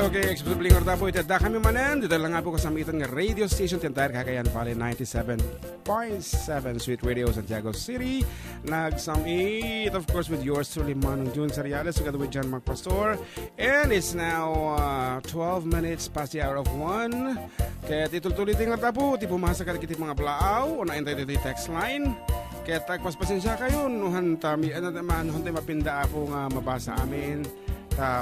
Okay, eksplosibling orta po ito. Da kami manen. Dito lang nga po kasamitan ng radio station Tiyantayar Cagayan Valley 97.7 Sweet Radio Santiago City. Nag-summit, of course, with yours truly, Manong June Seriales, together with John Mark Pastor. And it's now 12 minutes past the hour of 1. Kaya tituloy-tuloy nga po. Ti pumasa ka kitip mga blaaw. O na-entay dito yung text line. Kaya tagpaspasensya kayo. Nuhan tayo mapinda po nga mabasa amin.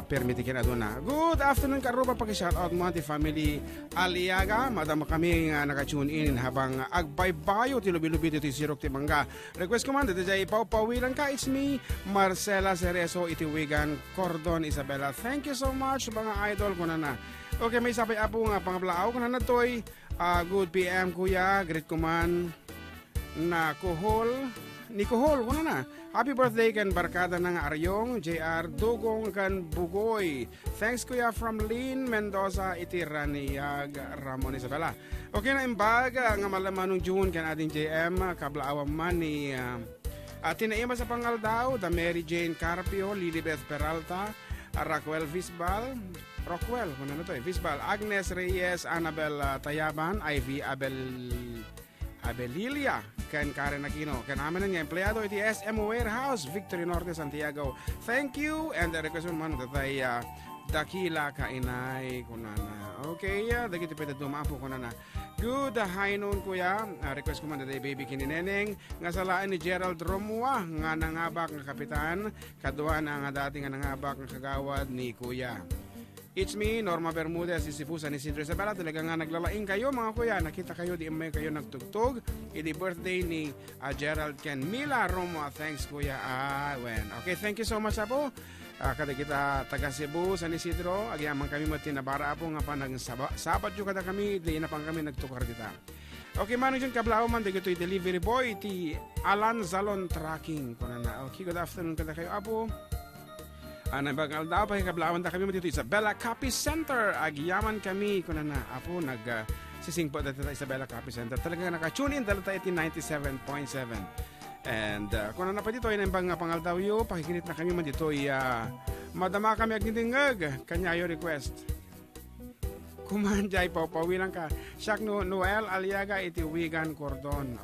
Permitikin ato na. Good afternoon karuba pag-shoutout mo ti family Aliaga. Madama kami nga naka-tune in habang agbaybayo ti lubi-lubi ti sirok ti mangga. Request ko man, dito jay paupawilan ka. It's me, Marcela Cerezo, itiwigan, Cordon, Isabela. Thank you so much mga idol ko na. Okay, may sabay apo nga pangablaaw ko na toy. Good PM kuya, great ko man na kuhol. Ni kuhol ko na. Happy birthday kan barkada ng Aryong, JR Dugong kan Bugoy. Thanks kuya from Lynn Mendoza, iti Raniyag Ramon Isabela. Okay na imbag, nga malaman ng June kan ating JM, kablaawan man ni tinaima sa pangal daw, da Mary Jane Carpio, Lilibeth Peralta, Raquel Visbal, Visbal, Agnes Reyes, Annabel Tayaban, Ivy Abelilia, kan Karen Aquino, kan amin nga empleyado iti SM Warehouse, Victory Norte, Santiago. Thank you, and the request man tatay dakila kainay kunana. Okay, dagiti pwede dumapo kunana. Good, hi noon kuya. Request ko man tatay baby kinineneng, nga salaan ni Gerald Romua, nga nangabak nga kapitan, kaduan nga dati nga nangabak nga kagawad ni kuya. It's me, Norma Bermudez, Isipusan ni Isidro Isabela. Talaga nga naglalaing kayo mga kuya. Nakita kayo, di may kayo nagtugtog. Iti birthday ni Gerald Ken Mila Romo. Thanks kuya. Okay, thank you so much po. Kada kita taga Cebu, San Isidro. Agyaman kami matinabara po nga pa sabat yung kada kami. Di na pang kami nagtukar kita. Okay, manong dyan kablao man. Dito yung delivery boy. Ti Alan Zalon Tracking. Okay, good afternoon kada kayo apo. Nabagal daw pa kablawan da kami dito Isabela Copy Center. Agyaman kami kuno na apo sising po dito sa Isabela Copy Center. Talaga naka-tune in dito 97.7. And kuno na pa dito ay nambang pangal daw yo pakikinit na kami man dito madama kami agdingag kanyayo request. Kumanjay pawilang ka. Siak Noel Aliaga iti Wigan Cordon.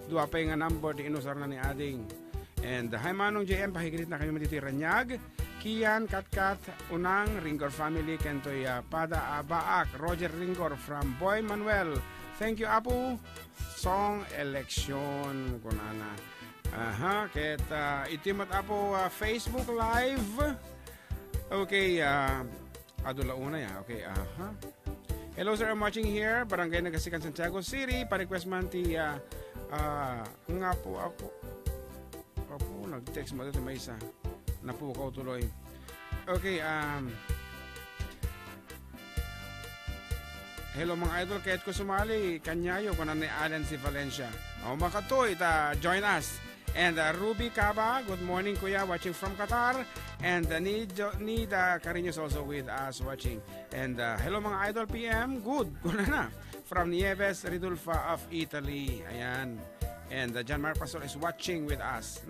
Dua pa nga number di inusar na ni ading. And hi manong JM, pakikilit na kami matiti Ranyag, Kian, Katkat, Unang, Ringor family, Kentoy Pada Baak, Roger Ringor from Boy Manuel. Thank you Apu. Song election kunana. Ket itimat Apu Facebook Live. Okay, adula una ya. Okay, Hello sir, I'm watching here. Barangay Nagasikan, Santiago City. Pa-request man ti nga po ako. Nag-text mo dito may isa. Napukaw tuloy. Okay, hello mga idol, kahit ko sumali, kanyayo ko na ni Alan si Valencia. Makatoy, join us. And Ruby Caba, good morning kuya, watching from Qatar. And Nida Cariños also with us watching. And hello mga idol PM, good, na. From Nieves Ridulfa of Italy. Ayan. And John Mark Pastor is watching with us.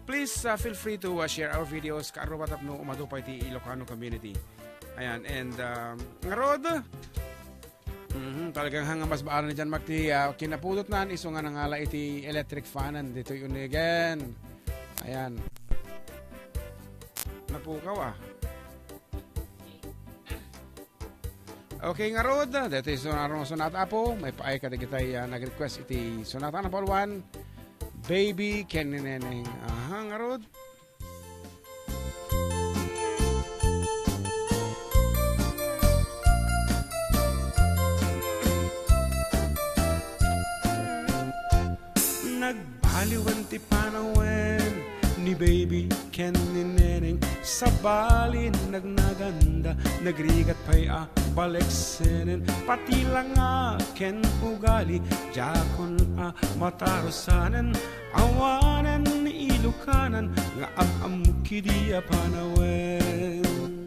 Please feel free to share our videos kaarubatap no umadupay ti Ilocano community. Ayan, and ngarod talagang hanga mas baaran ni John Mark ti kinapudot nan iso nga nangala iti electric fanan dito yun again. Ayan. Napukaw Okay nga rod, dito yung sonata po. May paay ka na kita nag-request iti sonata na Paul 1. Baby Kenineneng. Nga rod. Nagbaliwan ti panawen ni Baby Kenineneng. Sa balin nagnaganda, nagrigat pa'y baleksenen. Pati lang ken ugali, jakon matarosanen. Awanen ilukanan, nga amamukidi panawen.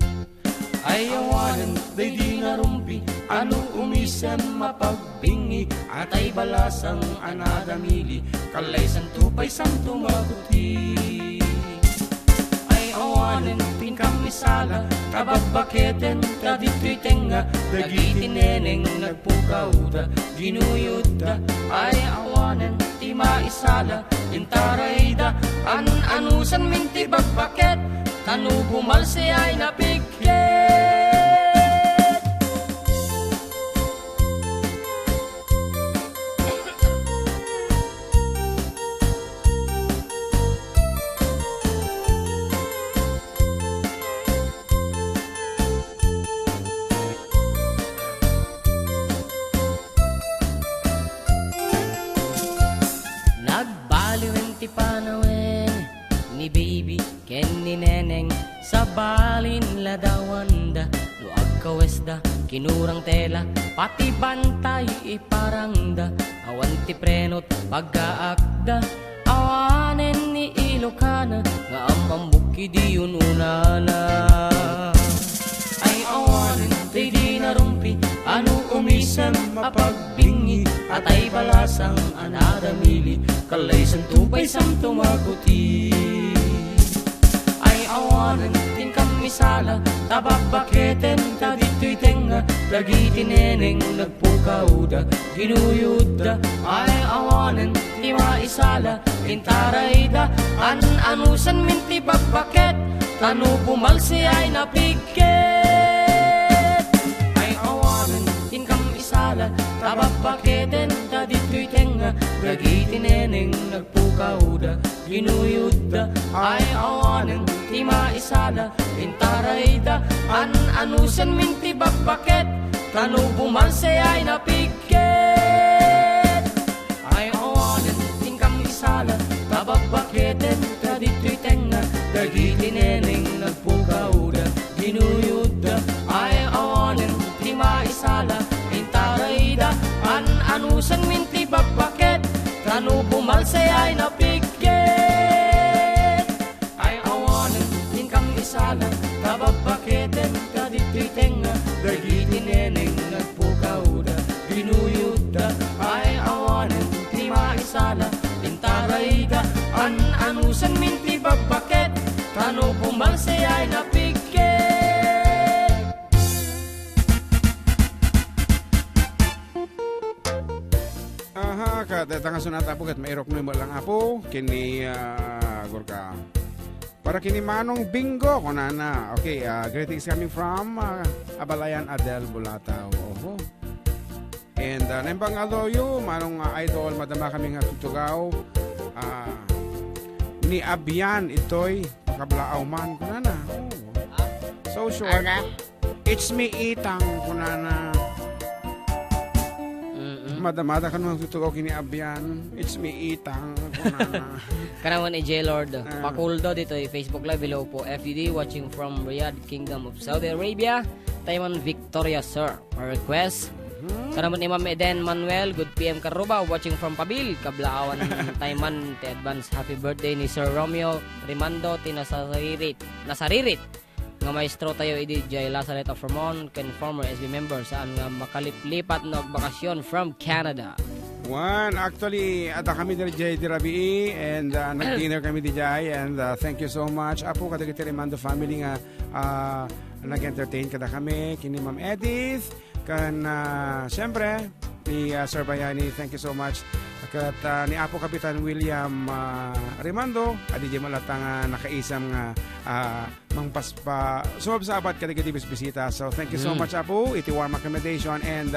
ay awanan, day di narumpi, ano umisem mapagbingi, at ay balasang anadamili, kalaysan tupay sang tumaguti. Ay awanan, pinkam misala, kababaketen, kadito'y tenga, dagiti neneng nagpukauda, ginuyuda, ay awanan, ti maisala, intarayda, anusan minti bagbaket, tanu bumalsi ay napigket. Nagbaliwen ti panawen ni baby ken ni neneng sa balin ladawanda luag kawesda kinurang tela pati bantay iparangda awan ti prenot pagkaakda awanen ni Ilocana nga amang buki di yun unana. Ay awanen di di narumpi ano umisem mapagbingi at ay balasang anadamili kalaysan tupay sang tumaguti. Ay awanan tingkam misala tababaketen kadito'y tenga dagiti neneng nagpukauda ginuyuda. Ay awanan ti maisala intarayda anusan minti bagbaket tanu bumalsi ay napigket. Ay awanan tingkam isala tababaketen kadito'y tenga dagiti neneng nagpukauda ginuyuda. Ay awanan ti maisala intarayda anusan minti bagbaket tanu bumalsi ay napigket. Ay awanan tingkam isala tababaketen kadito'y tenga dagiti neneng nagpukauda ginuyuda. Ay awanan ti maisala intarayda anusan minti bagbaket tanu bumalsi ay napigket. Ay awanan tingkam isala tababaketen kadito'y tenga dagiti neneng nagpukauda ginuyuda. Ay awanan ti maisala intarayda anusan minti bagbaket tanu bumalsi ay napigket. Aha, katatanga sunat apo kat mairok mo lang apo kini gurka para kini Manong Bingo konana. Okay, greetings coming from Abalayan Adel Bulataw. Oho. And nembang aloyo Manong idol madama kami nga tutugaw ni Abian itoy kablaaw man kunana. Oh. So short. It's me Itang kunana. Madamada ka nung tutugaw kini Abian. It's me Itang kunana. Kanaman ni J-Lord Pakuldo dito Facebook Live. Hello po FUD watching from Riyadh, Kingdom of Saudi Arabia. Taiwan Victoria sir. For request kanaman ni Ma'am Eden Manuel. Good PM Karuba watching from Pabil Kablaawan Taiwan. Ti advance happy birthday ni Sir Romeo Rimando ti nasaririt nga maestro tayo idi Jay Lazaret of Ramon ken former SB member saan nga makalipat na bakasyon from Canada. Actually, ada kami dari Jay Dirabi and nag-dinner kami di Jay and thank you so much. Apo kada kita Remando family nga nag-entertain kada kami kini Ma'am Edith kan syempre ni Sir Bayani, thank you so much. Kat ni Apo Kapitan William Remando adi di malatang nakaisam nga mangpaspa sumab sa apat kada bisita. So thank you so much Apo. Iti warm accommodation and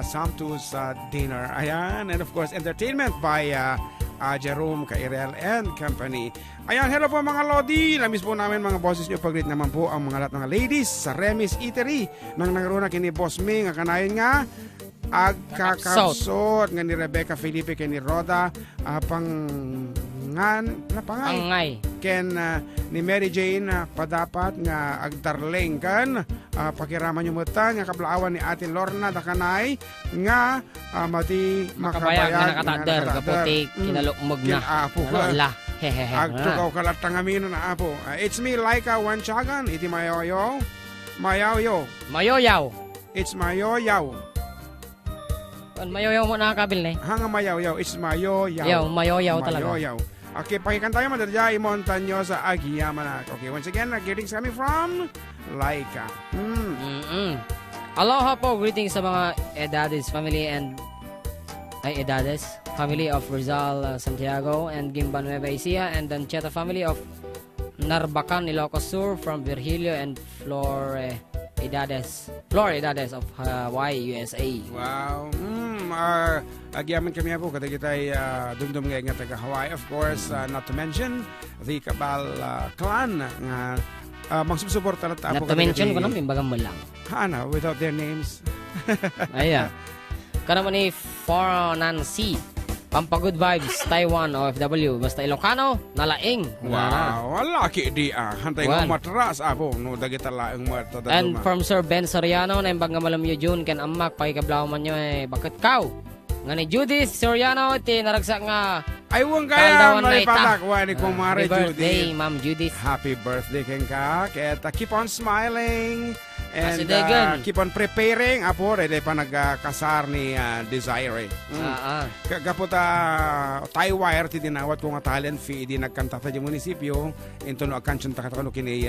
sumptuous dinner. Ayan, and of course entertainment by Jerome Kairel and Company. Ayan, hello po mga Lodi. Namiss po namin mga bosses nyo. Pag-greet naman po ang mga lahat ng ladies sa Remis Eatery nang nangaruna kini Boss Ming nga kanayon nga agkakabsot nga ni Rebecca Felipe ken ni Roda pangay ken ni Mary Jane padapat nga agdarleng kan pakiraman nyo mutan nga kablaawan ni Ate Lorna dakanay nga mati makabayag nga nakatadar kaputik kinalukmog na ala agtukaw kalatang amino na Apo. It's me Laika Wanchagan iti mayoyo Mayaw-yo. Mayoyaw. It's mayoyaw. Mayoyaw mo nakakabil na eh. Hanga mayaw-yaw. It's mayoyaw. Yaw, mayoyaw talaga. Mayoyaw. Okay, pakikan tayo madadya. Imontan nyo sa Agiamanak. Okay, once again, greetings coming from Laika. Aloha po, greetings sa mga Edades family and Edades family of Rizal, Santiago and Gimba Nueva Ecija and Dancheta family of Narbacan, Ilocos Sur from Virgilio and Flor Edades of Hawaii, USA. Wow. Agyaman kami po kada kita'y dumdum nga taga Hawaii. Of course, not to mention the Cabal clan nga magsusuporta na Not to mention ko namin, bagang mo lang. Hana, without their names. Ayan. Kana mo ni Nancy. Pampagood vibes, Taiwan, OFW. Basta Ilocano, nalaing. Wow, laki di Hantay ko matras po. No, dagita laing marta. And from Sir Ben Soriano, na imbang nga malam yun, June, kan amak, pakikablaw man nyo bakit kaw? Nga ni Judith Soriano, naragsak nga. Aywan kaya, nalipatak. Wani kumare Happy Judith. birthday, Ma'am Judith. Happy birthday keng ka. Kaya keep on smiling. And keep on preparing. Apo, ready pa nagkasar ni Desire. Kaputa Taiwire, ti dinawat ko nga talent fee, di nagkanta sa munisipyo. Into no akansyon takatano kini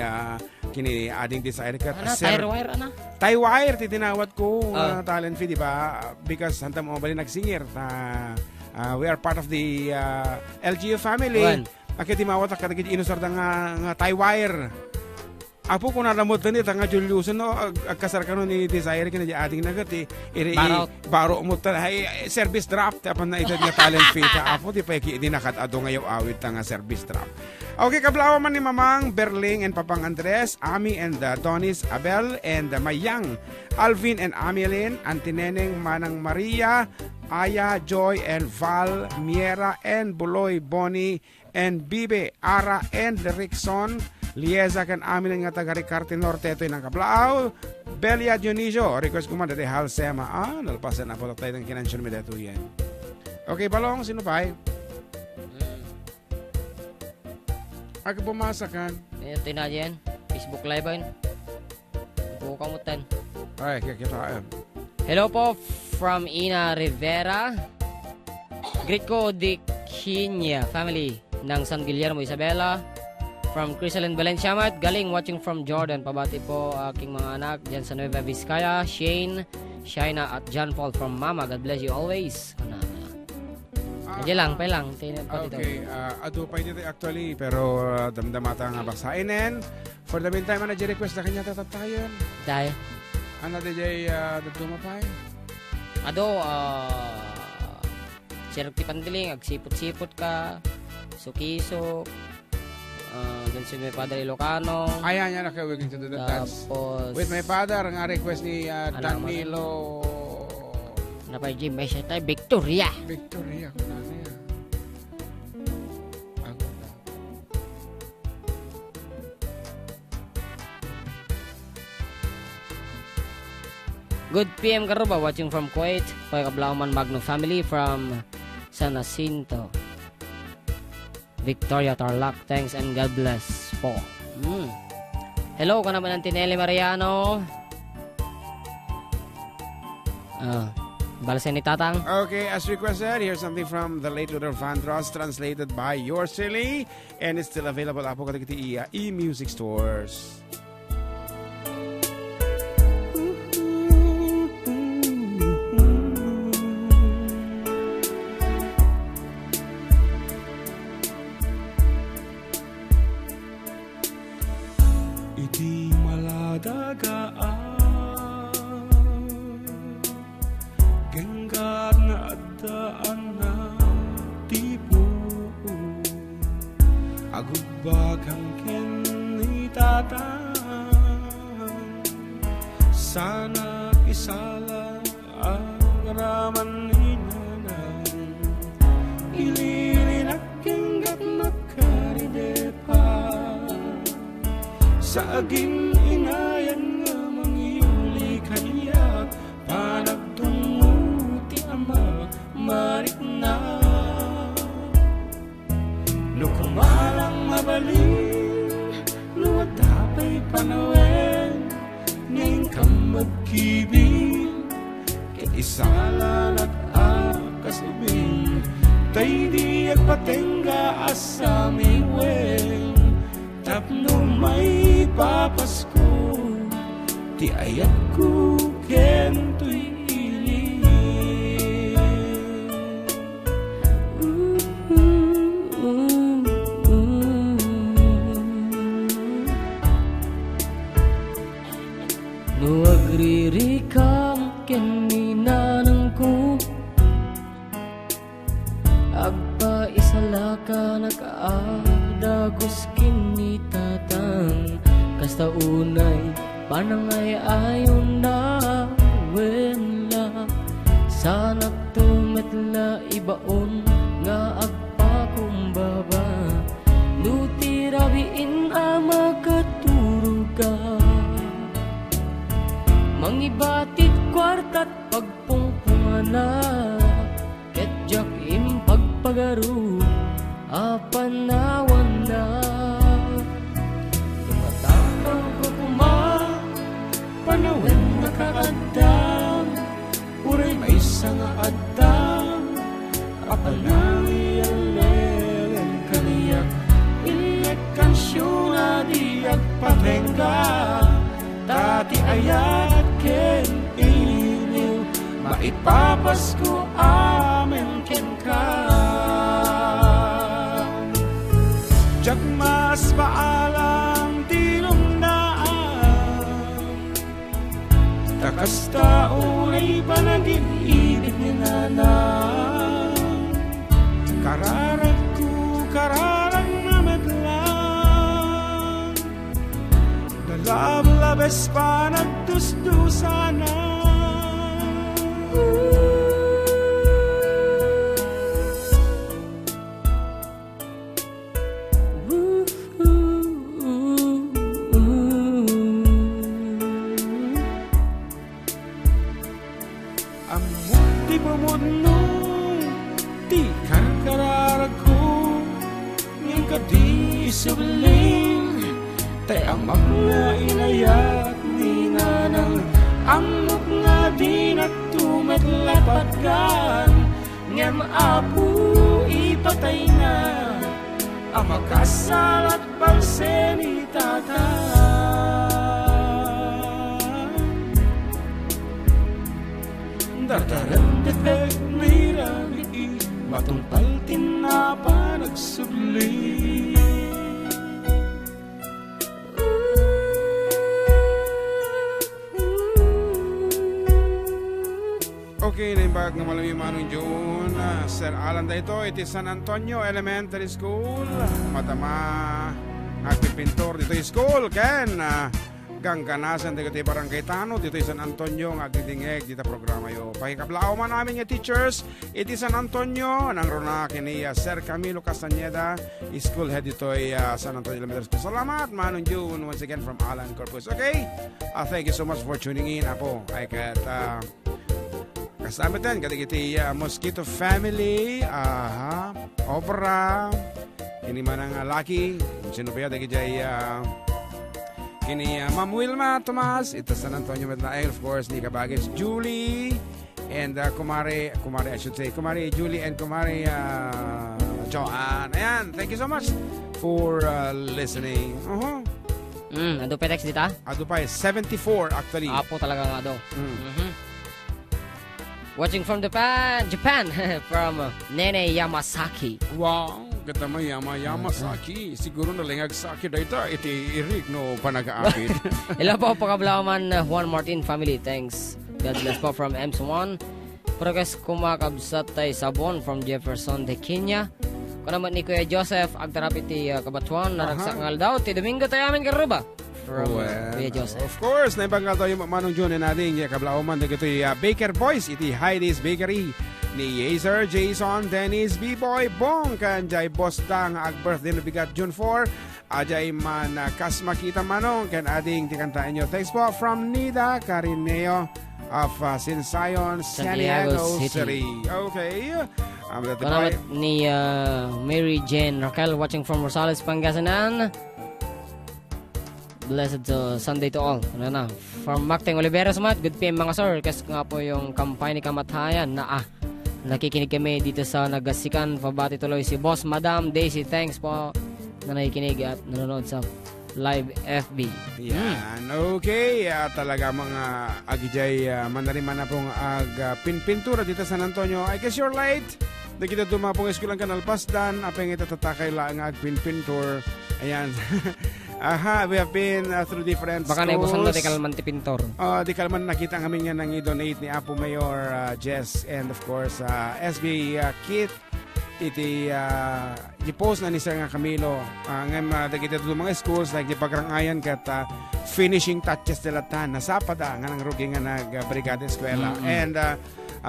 ading Desire. Taiwire, Taiwire, ti dinawat ko talent fee, di ba? Because hanta mo bali nagsingir. We are part of the LGU family. Akit dimawat akit inusar nga Taiwire. Apo kung nalamot na nito, nga Julius, agkasar ka nun ni Desire, kina ating nagati, baro mo ta, service draft, apan na ito nga talent fee, apo, di pa nakat ado ngayon awit nga service draft. Okay, kablawa man ni Mamang Berling and Papang Andres, Ami and Donis Abel, and Mayang, Alvin and Amelin, Antineneng Manang Maria, Aya, Joy, and Val, Miera, and Buloy, Bonnie, and Bibe, Ara, and Rickson, Lieza kan amin nga taga Ricarte Norte ito ng Kablao. Belia Dionisio, request ko man dati Hal Sema. Nalpasan na po tayo ng kinansyon mo dito yan. Okay, Balong, sino pa eh? Ako pumasakan. Ito na yan. Facebook Live yun. Pukamutan. Ay, kaya. Hello po from Ina Rivera. Greet ko di Kinya family ng San Guillermo, Isabela. From Crisalyn Valenciamat, galing watching from Jordan. Pabati po aking mga anak dyan sa Nueva Vizcaya, Shane, Shaina at John Paul from Mama. God bless you always. Diyan lang, pa lang. Okay, ado pa dito actually, pero damdamata nga basainin. For the meantime, ano dyan request na kanya tatatayan? Dahil? Ano dyan dumapay? Ado, sirok ti pandiling, agsipot-sipot ka, sukiso, then si my father Ilocano. Ayan niya nakawag into the dance. Tapos with my father, ang request ni Danilo. Ano pa yung may siya tayo? Victoria. Victoria, kung ano yan. Good PM Karuba, watching from Kuwait. Pagkablauman Magno family from San Jacinto. Victoria Tarlac, thanks and God bless po. Hello ka naman ng Tinelli Mariano. Balasin ni Tatang. Okay, as requested, here's something from the late Rudolph Vandross, translated by yours truly, and it's still available po kada kiti e-music stores. Sana isala ang raman inanang ililinaking at makaridepa sa aging inayan nga mangyuli kaya panagtunguti ama marik na no kumalang mabalin no atapay panawen salan at akasubing tay di agpatengga asami wen tapno may papasko ti ayat ko kentoy Nuagririkam keninanang ko agpa isalaka nakaadagos kinitatang kasta unay panangay ayon na wenla sana tumetla ibaon nga agpakumbaba nutirabiin ama katuruga mangibatit kwartat pagpungpungana ketjak iming pagpagaru apanawan na tumatakaw ko panawen nakaadam uray may nga adam apanawi ang lelen kaniyak ilik kansyon na di agpatengga tati ayat ken iniw maipapasko amen ken ka jak mas paalang dilumnaan takas tao ay panag-ibig ni nanang kararat ko kararang namadlang Lab-labes pa nagdusdusana Amot di pamudno di karkararag ko ngayong kadi subling tay amak nga inayat ni nanang amok nga di nagtumetlapat ngem apu ipatay na amakasalat pagseni tata dataran detek mirami matungpal tinapa nagsubli Okay, naimbag nga malami manong June. Sir Alan da ito, iti San Antonio Elementary School. Matama, agpipintor dito yung school. Ken, gangkanasan dito yung Barangay Tano. Dito yung San Antonio, agdidingeg dito programa yo. Pakikablao man namin yung teachers. Iti San Antonio, nang rona kini Sir Camilo Castañeda. School head dito yung San Antonio Elementary School. Salamat manong June once again from Alan Corpus. Okay, thank you so much for tuning in. Apo, ay kat... kasama din, katigiti Mosquito Family, Opera, kini manang Lucky, sino pa yun, kini Ma'am Wilma Tomas, ito San Antonio Metlael, of course, ni Kabagis, Julie, and Kumari, I should say, Kumari Julie and Kumari Joanne. Ayan, thank you so much for listening. Ado pa text dita? Ado pa 74 actually. Apo talaga nga ado. Watching from Japan from Nene Yamasaki. Wow, ganda mo Yamasaki. Siguro nalingag saki dito. Iti irig no panag-aapit. Hello po pakablaman Juan Martin family. Thanks. God bless po from M1. Progress kumakabsat tay sabon from Jefferson de Kenya. Kanaman ni Kuya Joseph agtarapit ti Kabatuan naragsak ngal daw ti Domingo tayo amin karuba. From Kuya Joseph. Of course, naibangal tayo manong June natin kablauman dito yung Baker Boys, iti Heidi's Bakery ni Yazer, Jason, Dennis, B-Boy, Bong, kanjay Boss Dang, ag-birthday na bigat June 4, ajay man kas makita manong, kan ading tikantaan nyo. Thanks po from Nida Carineo of Sinsayon, Santiago City. Okay. Kanaman ni Mary Jane Raquel watching from Rosales, Pangasinan. Blessed Sunday to all. Ano na? From Macteng Olivera Sumat, good PM mga sir. Kasi nga po yung kampanya ni Kamatayan na nakikinig kami dito sa Nagasikan. Pabati tuloy si Boss Madam Daisy. Thanks po na nakikinig at nanonood sa live FB. Yan. Okay. Talaga mga agijay manariman na pong pintura dito sa San Antonio. I guess you're late. Nakita dumapong eskulang Kanal Pasdan. Apeng itatatakay lang ang pintur. Ayan. We have been through different Baka schools. naibusan na di kalman ti pintor. Di kalman nakita kami nga nang i-donate ni Apo Mayor Jess and of course SB Kit. Iti i-post na ni Sir nga Camilo. Ngayon nakita doon mga schools like di pagrangayan kat finishing touches nila nasapada nga nang rugi nga nag-Brigada Eskwela. And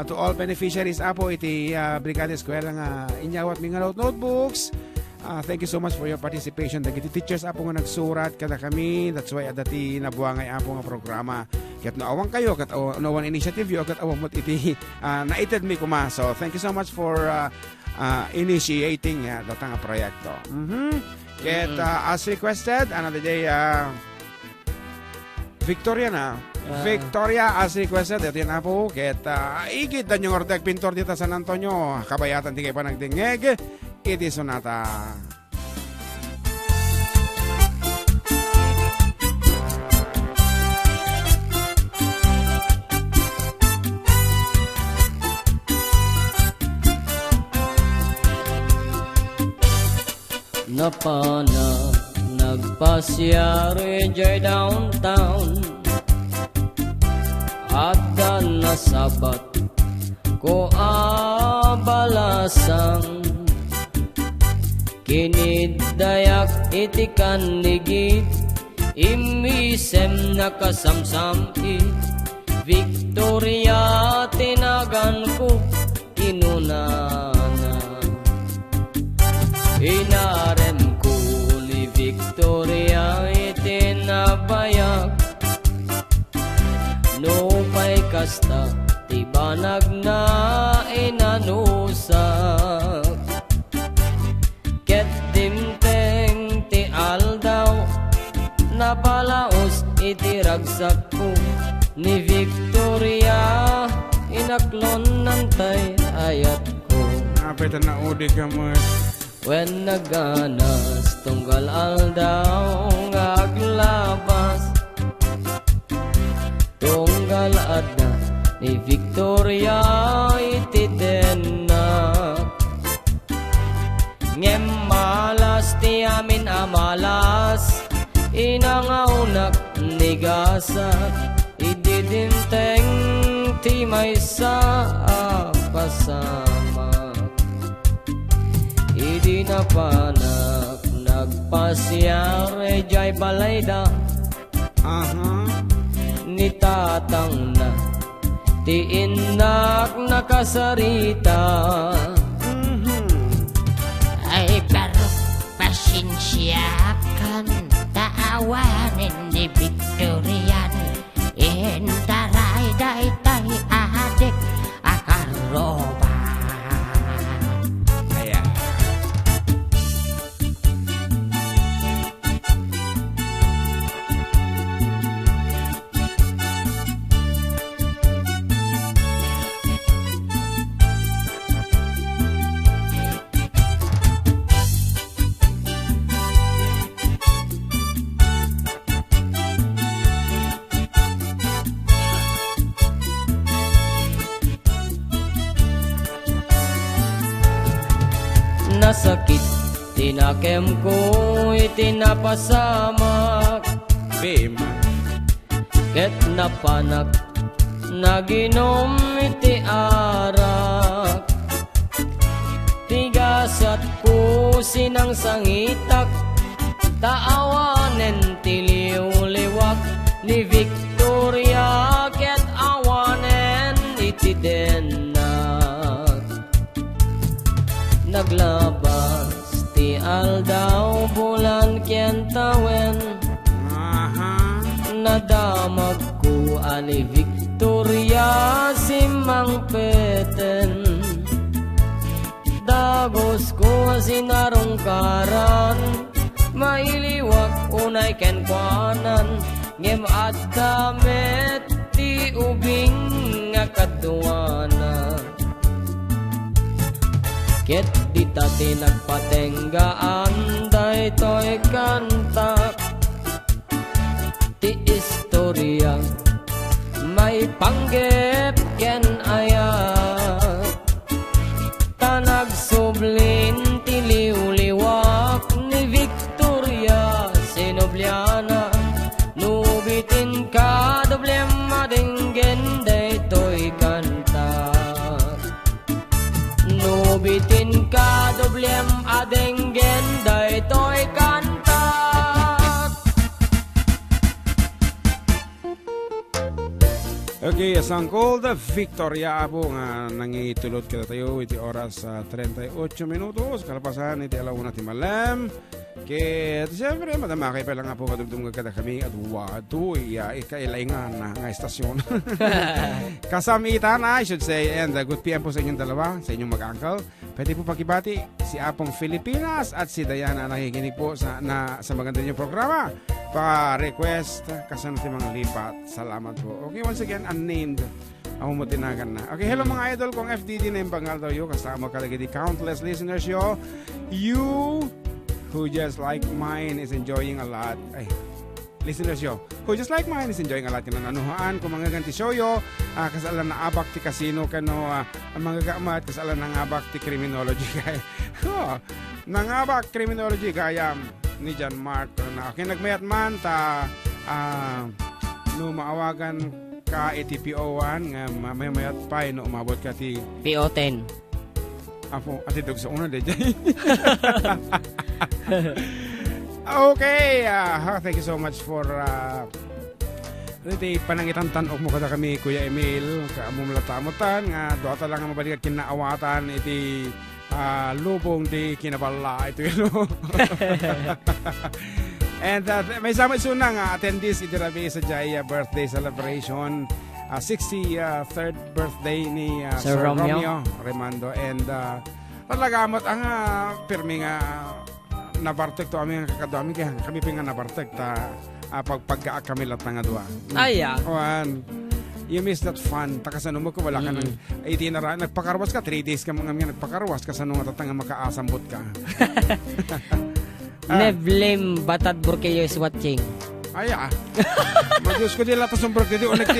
to all beneficiaries Apo iti Brigada Eskwela nga inyawat mi nga notebooks. Thank you so much for your participation. Dagiti teachers apo nga nagsurat kada kami. That's why dati nabuangay apo nga programa. Kat naawang kayo, kat nawan initiative yo, kat awang iti naited mi kuma. So thank you so much for initiating datang nga proyekto. Kat as requested, another day Victoria na. Victoria as requested. Ito yun po. Kat igit dan yung ortek pintor dito sa San Antonio. Kabayatan di kayo pa nagdingeg. Iti sonata. Napana nagpasyari jay downtown at nasabat ko abalasang kinidayak iti kanigit imisem nakasamsamit Victoria tinagan ko inunana inarem ko ni Victoria itinabayak no pa'y kasta tibanag na inanusak ket dimteng ti aldaw napalaos iti ragsak ko ni Victoria inaklon nantay ayat ko Apeta na udi ka mo. when naganas tunggal aldaw aglabas tunggal adna ni Victoria iti denak ngem malas ti amin amalas inangaunak nigasat ididinteng ti maysa pasama idi napanak nagpasyare jay balayda ni tatang na ti inak nakasarita ay pero pasensyakan taawanin ni Victorian intaray daytay adik akaroba Ayan. nasakit tinakem ko itinapasamak Bim. ket napanak naginom iti arak tigasat ko sinang sangitak taawanen ti liwliwak ni Victoria ket awanen iti denak naglabas ti aldaw bulan ken tawen nadamag ko ani Victoria simang peten dagos ko sinarungkaran mailiwak unay kenkwanan ngem at kamet ti ubing nga kaduana ket di tati nagpatenggaan daytoy kanta ti istorya may panggep ken aya tanag sublin ti liwliwak ni Victoria Sinobliana nubitin ka doblem madinggen daytoy kanta nubitin ka doblem adenggen daytoy kanta. Okay, asang called Victoria po nga nangitulod kita tayo iti oras 38 minutos kalapasan iti alauna ti malam kaya siyempre madamakay pa lang nga po kadugtong kada kami at wado ikailayngan nga estasyon kasamitan I should say and good PM po sa inyong dalawa sa inyong mag-uncle pwede po pakibati si Apong Filipinas at si Diana nakikinig po sa maganda niyong programa pa-request kasi natin mga lipat. Salamat po. Okay, once again, unnamed. Ako mo tinagan na. Okay, hello mga idol. Kung FDD na yung bangal daw yun, kasama ka lagi di countless listeners yo. You who just like mine is enjoying a lot. Ay, listeners yo. Who just like mine is enjoying a lot. Kinanuhaan kung mga ganti show yo. Kasalan na abak ti casino kano ang mga gaamat. Kasalan na abak ti criminology kaya. Nangabak criminology kaya ni John Mark na akin nagmayat man ta no maawagan ka iti PO1 nga may mayat pa no umabot ka ti PO10 apo ati dog sa una de okay thank you so much for iti panangitan tanok mo kada kami Kuya Emil kaamong latamutan nga doata lang nga mabalikat kinaawatan iti lubong di kinabala ito yun. And may sama suna nga attendees iti rabi sa Jaya birthday celebration 63rd birthday ni Sir Romeo Remando and talagamot ang pirmi nga nabartek to aming kakadami kaya kami pinga nabartek ta pagpagka kami lahat nga dua aya you miss that fun. Takasano mo ko wala ka nang nagpakarwas ka 3 days ka mga nagpakarwas kasano nga tatanga makaasambot ka. Nevlim Batad Burkeyo is watching. Aya. Magyos ko dila tasong birthday ulit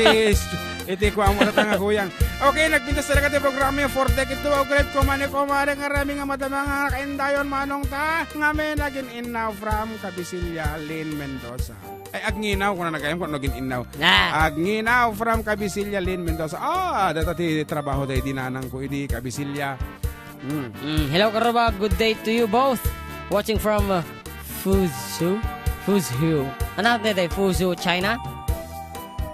iti ko ang mga kuyang. Okay, nagpintas talaga ti programa yung 4 decade to great kumane nga rami nga madama nga kaindayon manong ta nga may naging innaw from Kabisilya Lynn Mendoza. Ay agnginaw ko na nagayam ko naging innaw. Agnginaw from Kabisilya Lynn Mendoza. Dati trabaho day dinanang ko idi Kabisilya. Hello Karoba, good day to you both. Watching from Fuzhou. Ano natin Fuzhou, China?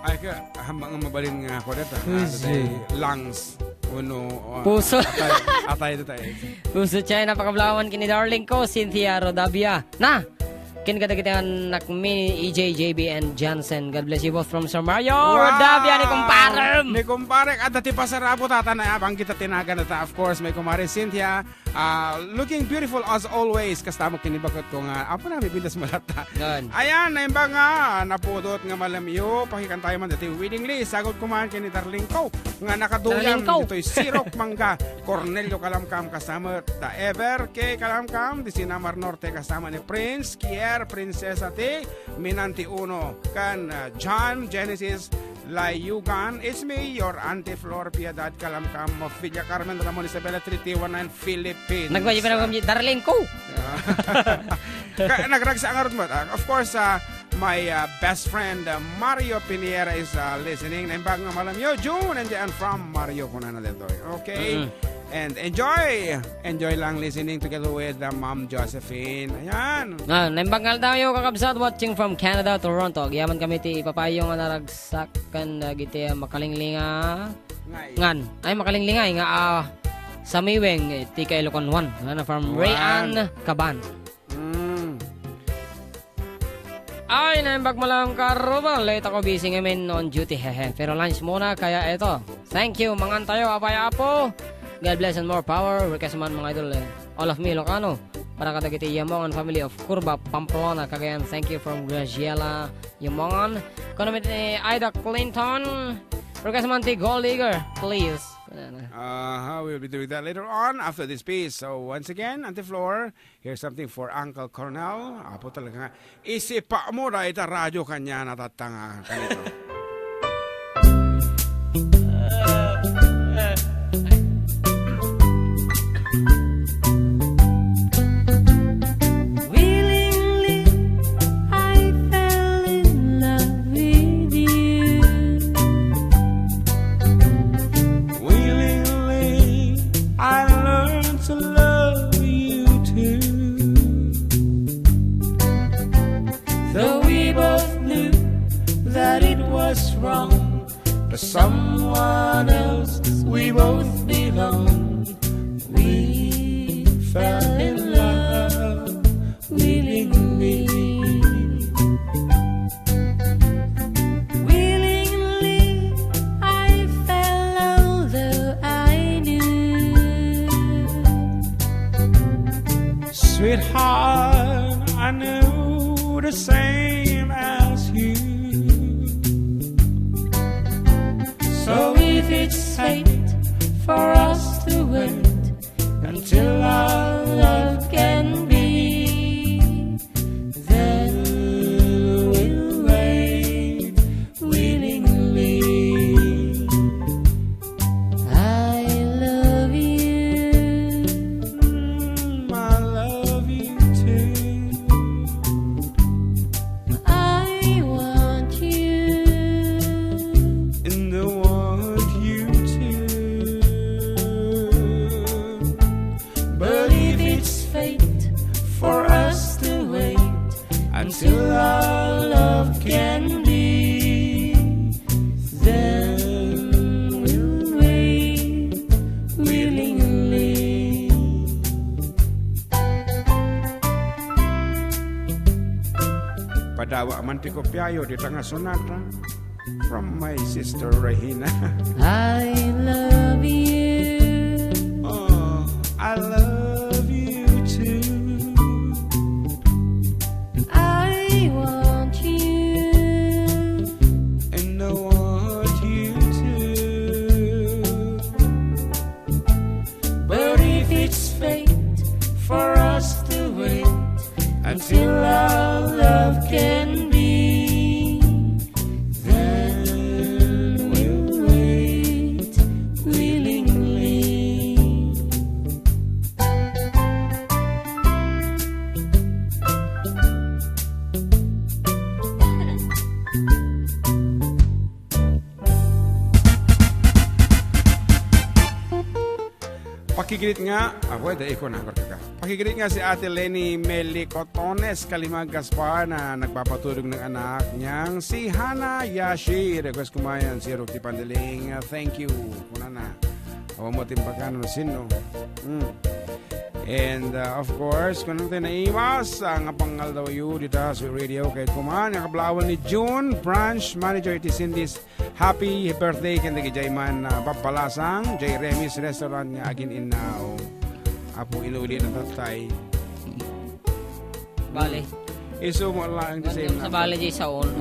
Ay ka hambang mabalin nga ako dito. Lungs. Puso. Atay ito tayo. Puso China pakablawan kini darling ko Cynthia Rodavia. Na! Kinagadagitan nakmi EJ, JB, and Johnson. God bless you both from Sir Mario. Rodavia ni kumparem. Ni kumparek. At dati pa sarabo tata na abang kita tinagan na ta. Of course, may kumare Cynthia. Looking beautiful as always. Kastamo kinibakot ko nga. Apo na, may bilas malata. Ayan, naimba nga. Napudot nga malamiyo. Pakikan tayo man dati willingly. Sagot kumahan kini darling ko. Nga nakaduyan. Dito'y Sirok Mangga. Cornelio Kalamkam kasama. The Ever K. Kalamkam. Di Sinamar Norte kasama ni Prince Kier. Prinsesa T. Minanti Uno. Kan John Genesis Layugan. It's me, your Auntie Flor Piedad Kalamkam of Villa Carmen Ramon Isabela 3319 Philippines. Nagwaji pa na darling ko. Nagragsa ang arot mo. Of course, my best friend Mario Piniera is listening. Naimbag nga malam yo, June, and from Mario Kunanaletoy. Okay? And enjoy lang listening together with Ma'am Josephine. Ayan. Naimbang daw yung kakabsat watching from Canada, Toronto. Giyaman kami ti ipapayong nga naragsakan giti makalinglinga. Ngan. Ay makalinglinga nga sa Miweng ti kay Ilocon 1. Nga from Rayan Caban. Ay, naimbag mo lang karoba. Late ako busy ngayon on duty. Hehe. Pero lunch muna kaya ito. Thank you. Mangan tayo. Apay apo. God bless and more power. Request man mga idol. All of me, Ilocano. para kadagiti Yamongan family of Curva, Pamplona, Cagayan. Thank you from Graciela Yamongan. Kanamit ni Ida Clinton. Request man ti Gold Digger, please. We'll be doing that later on after this piece. So once again, on the floor, here's something for Uncle Cornell. Apo talaga. Isipa mo na ita radyo kanya natatanga kanito. Wrong to someone else, we both belong. We fell in love willingly. Willingly I fell, although I knew. Sweetheart, I knew the same as you. So if it's fate for us to wait until our love can be, then we'll wait willingly. I love you, I love you too. I want you, And the for us to wait until our love can be, then we'll wait willingly. Padawa man ti kopyayo di tanga sonata from my sister Regina. I love you. Oh, I love you too. I want you, And I want you too. but if it's fate for us to wait until our love can be, then we'll wait willingly. Pakikirit nga, pwede ikaw na ka. Pakikirit nga si Ate Lenny Melicotones Kalimag Gaspar na nagpapatulog ng anak niyang si Hana Yashi. Request kumayan si Ruki Pandeling. Thank you. Kuna na. Awa mo timbakan ng sino. And of course, kung natin naiwas, ang pangal daw yu dito sa radio kahit kumahan. Ang kablawan ni June, branch manager iti Cindy's happy birthday kanda kay Jayman Papalasang, Jay Remis Restaurant nga agin in now. Apo inuuli na tatay. Bale. Iso mo lang the same Sa number. bale Jay sa on.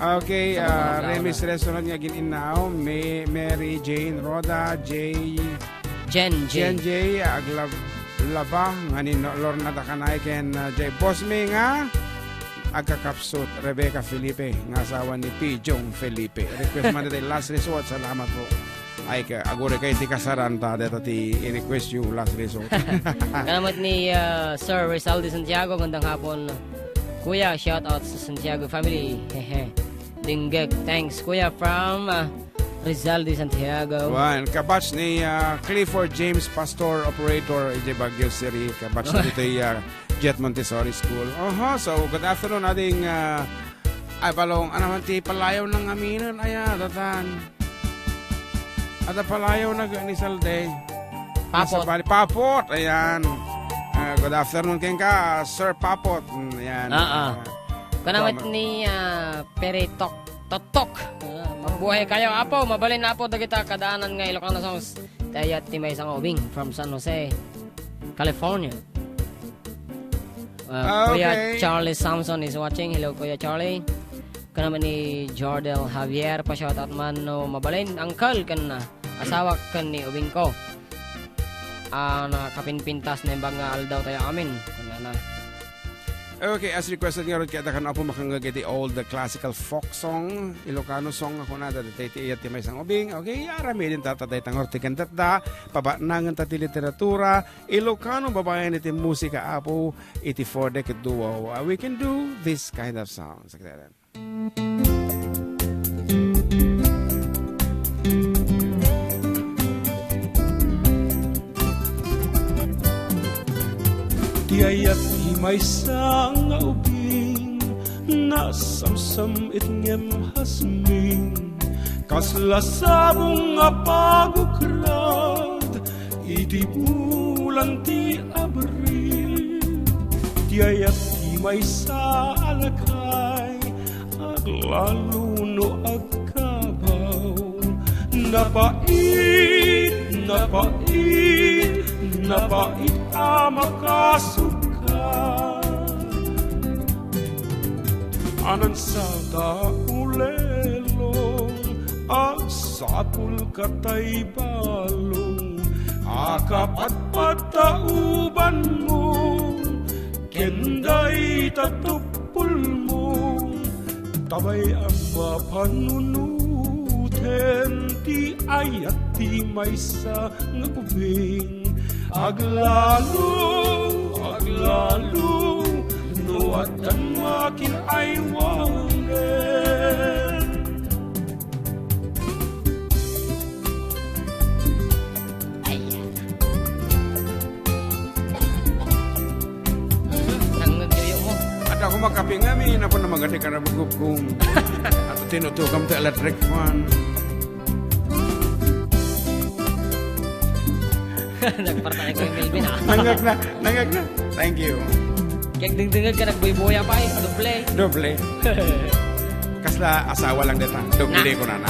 Okay, Sa Remis Restaurant nga agin in now. Mary Jane Roda, Jen J, Laba, nga ni Lorna Dakanay, ken J. Bosme nga, agkakapsot, Rebecca Felipe, nga asawa ni P. Jong Felipe. Request man dito, last resort, salamat po. Ay, agure kayo ti kasaran ta, dito ti i-request yung last resort. Kanamat ni Sir Rizal de Santiago, gandang hapon. Kuya, shout out sa Santiago family. Hehe. Dinggek, thanks kuya from Rizal de Santiago. One, kabatch ni Clifford James Pastor Operator, EJ Baguio City. Kabatch na dito Jet Montessori School. So good afternoon ating ay palong, ano man ti palayaw ng aminan, datan. Ada palayaw na ni Salde. Papot. Papot, ayan. Good afternoon kayo ka, Sir Papot. Ayan. Kanamat ni Peritok. Totok. Mabuhay kayo, apo. Mabalin na po dagita kadaanan nga Ilocano songs. Tayat ti may isang ubing from San Jose, California. Kuya Charlie Samson is watching. Hello, Kuya Charlie. Kanaman ni Jordel Javier. Pa-shoutout man no mabalin. Uncle kan na. Asawa kan ni Ubing ko. Nakapinpintas na yung mga aldaw tayo amin. Kuna na. Okay, as requested nga rin kaya kan ako makangagiti all the classical folk song, Ilocano song ako na datataytiyat may isang ubing. Okay, arami din tatatay tangor tikan tatda, pabanangan tati literatura, Ilocano babayan iti musika apo, iti for decade duo. We can do this kind of songs. Tiyayat may sang ubing nasamsam itngem hasming kaslasabong nga pagukrad iti bulan ti abril tiyayat may sa alakay aglalo no agkabaw napait amakasuka anan sa daulelong agsapul katay balong akapatpat tauban mo kenday tatupul mo tabay ang mapanunuten ti ayat ti maysa nga ubing aglalo nuwatan makin ay wangen Nangagyoyo mo. At ako makapingami na po na maganda ka na magugkong at tinutukam ta electric fan. Nagpartay ko yung Melvin Nanggag na. Thank you. Kaya dingdingag ka nagbuy-buya pa Doble. Kasla asawa lang dito. Doble ko na.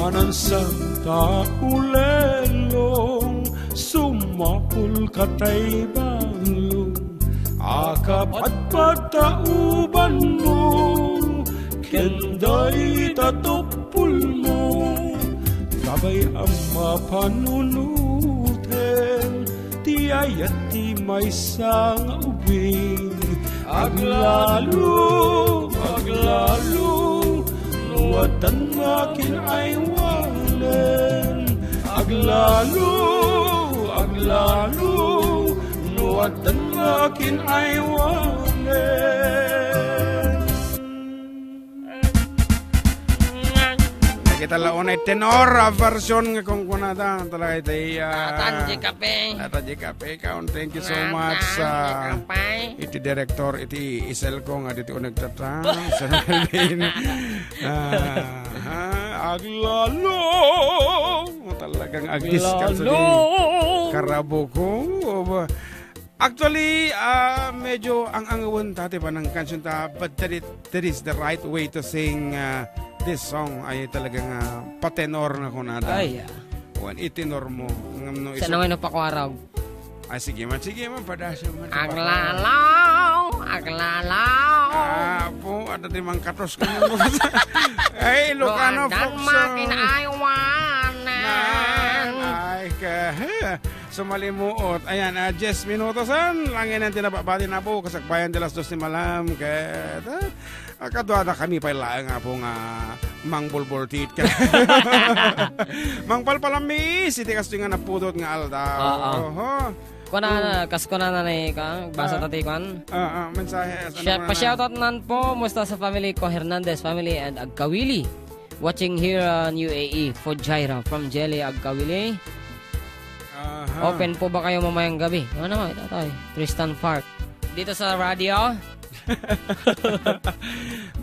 Anan sa taulelong sumapul katay balong akapatpat tauban mo kenday tatupul mo kabay ang mapanunuten ti ayat ti maysa nga ubing aglalo nuwatan makin ay wanen aglalo nuwatan makin ay wanen. Kita launay tenor version nga kung kunada talaga iti Tata JKP count. Thank you so much iti director iti isel ko nga dito nagtatang Sir Melvin. Aglalo talagang agis ka sa karabo ko. Actually, medyo ang angawon tate pa ng kansyon ta, but that is the right way to sing this song ay talagang patenor na kunada. Ay, Wan itinor mo. Saan naman napakwaraw? Ay, sige man, padasyo man. Aglalaw. Po, ada timang katos ka mo. Ay, Ilocano folk song. Ay, sumalimuot. Ayan, 10 minutosan. Langin ang tinababati na po. Kasakbayan de las 2 ni Malam. Kaya, kadwada kami pa ilaan nga po nga mangbulbultit ka. Mangpalpalamis. Iti kasto nga napudot nga aldaw. Kasko na ka. Basa tati kan. Mensahe. Pa-shoutout nan po. Musta sa family ko. Hernandez family and Agkawili. Watching here on UAE. Fujairah from Jelly Agkawili. Open po ba kayo mamayang gabi? Ano naman, ito tayo. Tristan Park. Dito sa radio.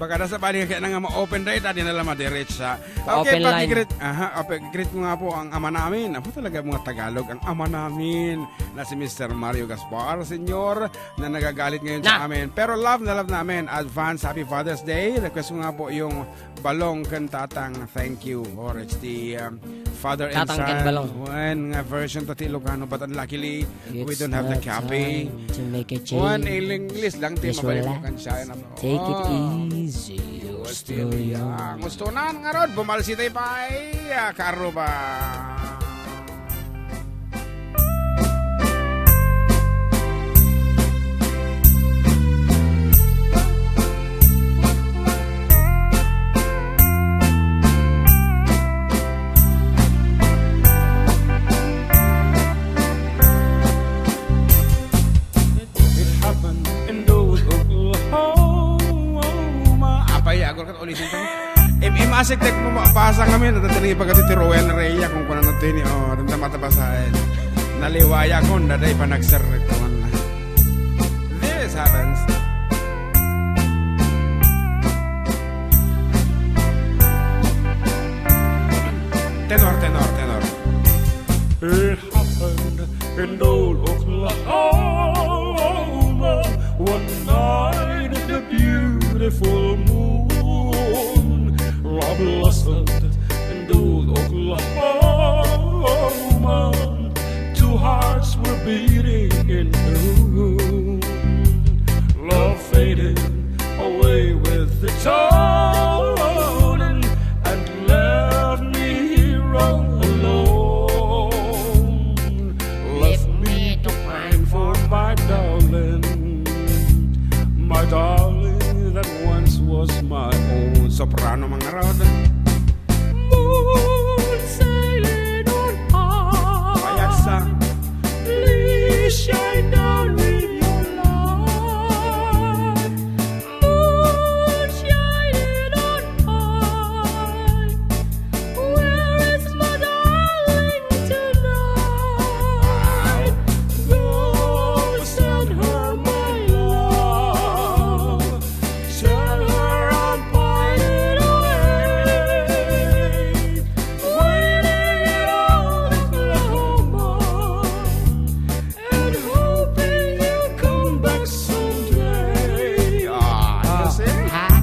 Baka nasa bali kaya nga ma-open rate at dinala ma-direct sa Open line. Greet ko nga po ang ama namin. Ako talaga mga Tagalog, ang ama namin na si Mr. Mario Gaspar, senyor, na nagagalit ngayon sa amin. Pero love na love namin. Advance Happy Father's Day. Request ko nga po yung balong kantatang thank you or it's the father and Tatang Ken son. Balong. One nga version to Ilocano, but luckily, we It's don't have the not copy. time to make a One change. English lang, ti Just mabalimukan relax. siya. Take it easy. You're still young. Gusto na nga rod, bumalsi tayo pa karo ba? Imasik tek mo mapasa kami natatali pagkati Rowan Rhea kung kuno natin o nanda matabasahin naliwaya ko daday panagser ito this happens tenor It happened in old Oklahoma one night in the beautiful moon. Love blossomed in old Oklahoma. Two hearts were beating in tune. Love faded away with the tone and left me here all alone. Left me to pine for my darling that once was my own. soprano mga rod Moon sailing on high, payag sa please shine down with your light. Moon shining on high, where is my darling tonight? Go send her my love, tell her I'm pining away, waiting in old Oklahoma, and hoping you'll come back someday.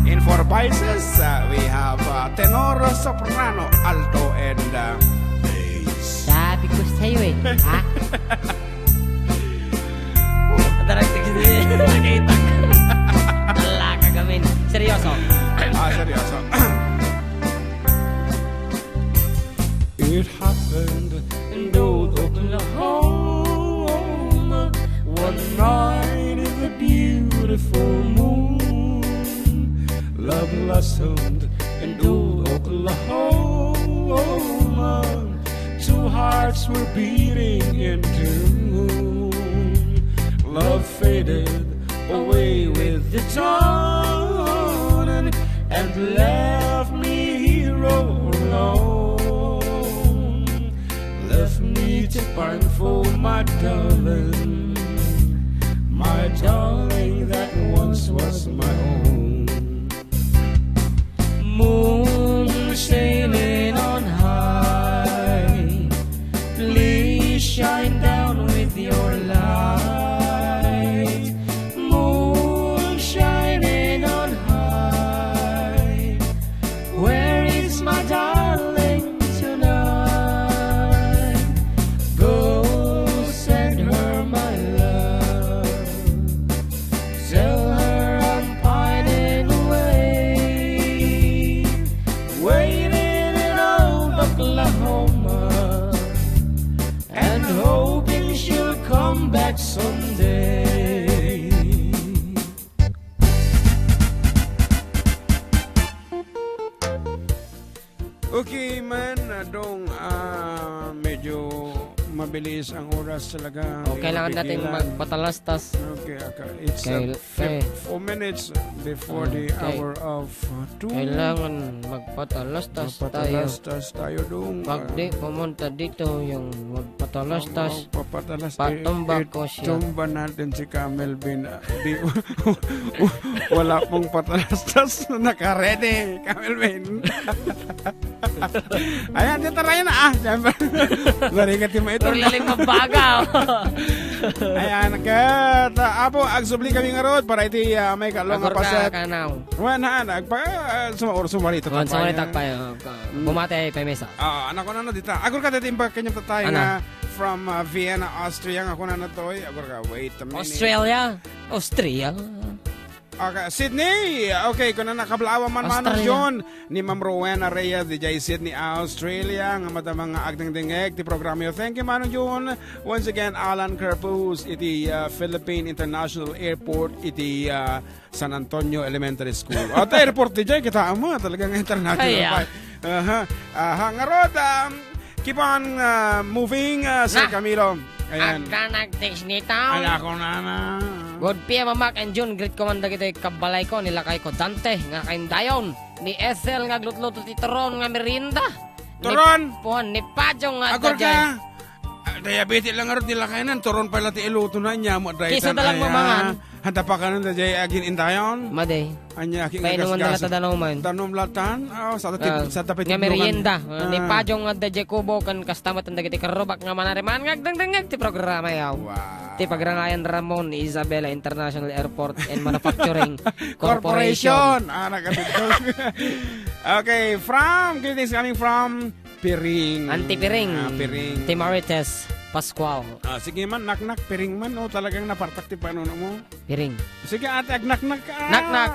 in four voices we have tenor, soprano, alto and bass. Sabi ko sa'yo eh. Ha? Daragdag siya. Nakita ka. Talaga gamin. Seryoso. Seryoso. It happened in old Oklahoma one night in the beautiful moon. Love blossomed in old Oklahoma. Two hearts were beating in tune. Love faded away with the dawn and left me here all alone. Left me to pine for my darling that once was my own. Moon sailing on high, please shine down with your light. Moon shining on high, where is my darling tonight? Go send her my love, tell her I'm pining away, waiting in old Oklahoma, and hoping she'll come back someday. Okay man, dong medyo mabilis ang oras talaga. O, kailangan natin magpatalastas. Okay, it's 4 minutes before the hour of 2. Kailangan magpatalastas tayo. Magpatalastas tayo dong. Pag di pumunta dito yung magpatalastas, Magpapatalas. patumba ko siya. Tumba natin si Camelvin. Wala pong patalastas na naka-ready, Camelvin. Ayan, titarayan na. Siyempre. Narigat yung ito. Laling mabaga. Ayan, kat. Apo, agsubli kami nga rod para iti may kalong nga Agor paset. ka kanaw. Wana, nagpa, sumarito Kung sa mga takpay, bumate pa mesa. anak ko na dita. Agor ka dito yung kanyang tatay Ano? nga from Vienna, Austria. Ako na toy. Agor ka, wait a minute. Austria. Okay, Sydney. Okay, kung na nakablawa man manong Australia. yun. Ni Ma'am Rowena Reyes, DJ Sydney, Australia. Nga matamang nga agdang dingeg. Ti programa yun. Thank you manong yun. Once again, Alan Kerpus, iti Philippine International Airport, iti San Antonio Elementary School. O, ta airport di dyan. Kita mo, talagang international. Ay, Nga rod, keep on moving, Sir Na. Camilo. Ayan. Agka nag-text ni Town. Ala ko na. Good PM, Mac and June. Great commander kita kabalay ko. Nilakay ko Dante. Nga kain dayon. Ni Ethel nga glutluto ti Toron nga merinda. Toron! Ni Puhan ni Pajong nga Agor dajay. ka. Diabetes lang nga nila kainan. Turon pala ti iluto na niya. Kisa dalang mamangan. Handa pa ka nun na jay agin indayon. Maday. Anya aking Kainuman na tadanaw man. Tanom latan. Sa tapit Nga merienda. Ni Pajong nga dajay kubo. Kan kastamat ang dagiti karubak nga manariman. Ngagdang-dangag ti programa yaw. Wow. Ti pagrangayan Ramon Isabela International Airport and Manufacturing Corporation. Corporation. Nakatutog. Okay, greetings coming from Piring. Anti-Piring. Piring. Ti Marites Pascual. Sige man, nak-nak, Piring man. Talagang napartak ti panuno mo. Piring. Sige ate, agnak-nak ka. Nak-nak.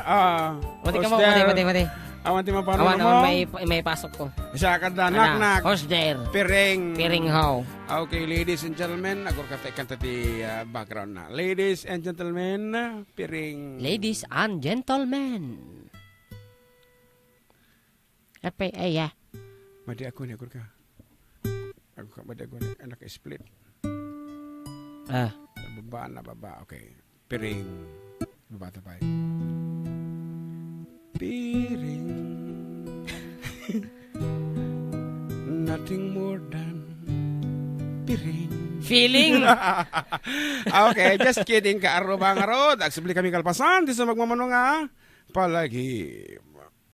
Mati ka mo, mati. Awan ti mapanuno Awan, mo. may pasok ko. Siya ka da, nak-nak. Who's there? Piring. Piring how? Okay, ladies and gentlemen, agor ka kanta ti background na. Ladies and gentlemen, Piring. Ladies and gentlemen. Apa ya? Madi ako ni agor ka. Agor ka, madi ako ni anak split. Baba na baba. Okay. Piring. Baba tapay. Piring. Nothing more than piring. Feeling. Okay, just kidding ka. Aro ba nga rod? Agsibli kami kalpasan. Di sa magmamano nga. Palagi.